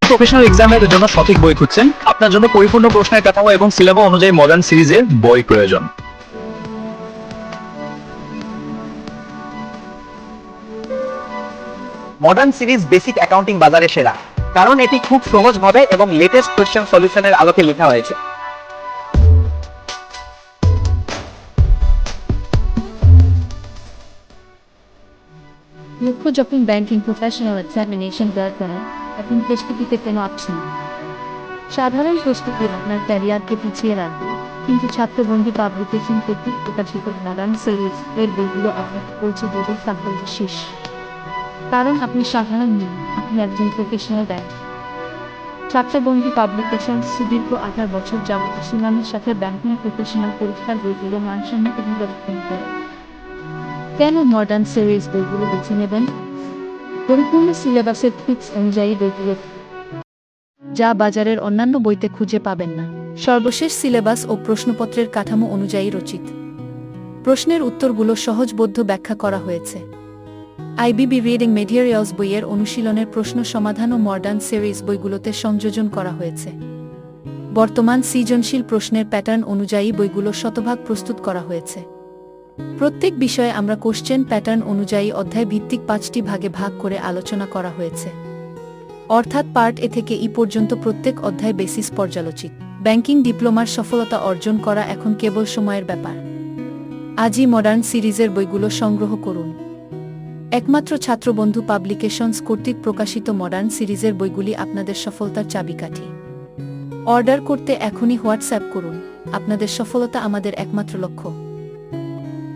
Professional এক্সামের জন্য সঠিক বই খুঁজছেন? আপনার জন্য পরিপূর্ণ প্রশ্নের কাঠামো এবং সিলেবাস অনুযায়ী মডার্ন সিরিজের বই প্রয়োজন। মডার্ন সিরিজ বেসিক অ্যাকাউন্টিং বাজারে সেরা, কারণ এটি খুব সহজভাবে এবং লেটেস্ট কোয়েশ্চেন সলিউশনের আলোকে লেখা হয়েছে। লক্ষ্য যখন ব্যাংকিং প্রফেশনাল এক্সামিনেশন দেওয়ার করেন, এখন প্রস্তুতিতে কোনো অপশন নেই। সাধারণ প্রস্তুতি আপনার ক্যারিয়ারকে পিছিয়ে রাখবে, কিন্তু ছাত্রবন্ধু পাবলিকেশন কর্তৃক প্রকাশিত মডার্ন সিরিজ এর বইগুলো আপনাকে পৌঁছে দেবে সাফল্যের শীর্ষ। কারণ আপনি সাধারণ নন, আপনি একজন প্রফেশনাল ব্যাংক। ছাত্রবন্ধু পাবলিকেশন সুদীর্ঘ 18 বছর যাবত সুনামের সাথে ব্যাংকিং প্রফেশনাল পরীক্ষার বইগুলো মানসম্মত নির্বাচন করে। কেন মডার্ন সিরিজ বইগুলো বেছে নেবেন? পরিপূর্ণ সিলেবাসের ফিক্স অনুযায়ী বইগুলো, যা বাজারের অন্যান্য বইতে খুঁজে পাবেন না। সর্বশেষ সিলেবাস ও প্রশ্নপত্রের কাঠামো অনুযায়ী রচিত। প্রশ্নের উত্তরগুলো সহজবোধ্য ব্যাখ্যা করা হয়েছে। আইবিবি রিডিং মেটেরিয়ালস বইয়ের অনুশীলনের প্রশ্ন সমাধান ও মডার্ন সিরিজ বইগুলোতে সংযোজন করা হয়েছে। বর্তমান সৃজনশীল প্রশ্নের প্যাটার্ন অনুযায়ী বইগুলো শতভাগ প্রস্তুত করা হয়েছে। প্রত্যেক বিষয়ে আমরা কোশ্চেন প্যাটার্ন অনুযায়ী অধ্যায় ভিত্তিক 5টি ভাগে ভাগ করে আলোচনা করা হয়েছে। অর্থাৎ পার্ট এ থেকে ই পর্যন্ত প্রত্যেক অধ্যায় বেসিস পর্যালোচিত। ব্যাংকিং ডিপ্লোমার সফলতা অর্জন করা এখন কেবল সময়ের ব্যাপার। আজই মডার্ন সিরিজের বইগুলো সংগ্রহ করুন। একমাত্র ছাত্রবন্ধু পাবলিকেশনস কর্তৃক প্রকাশিত মডার্ন সিরিজের বইগুলি আপনাদের সফলতার চাবিকাঠি। অর্ডার করতে এখনই হোয়াটসঅ্যাপ করুন। আপনাদের সফলতা আমাদের একমাত্র লক্ষ্য।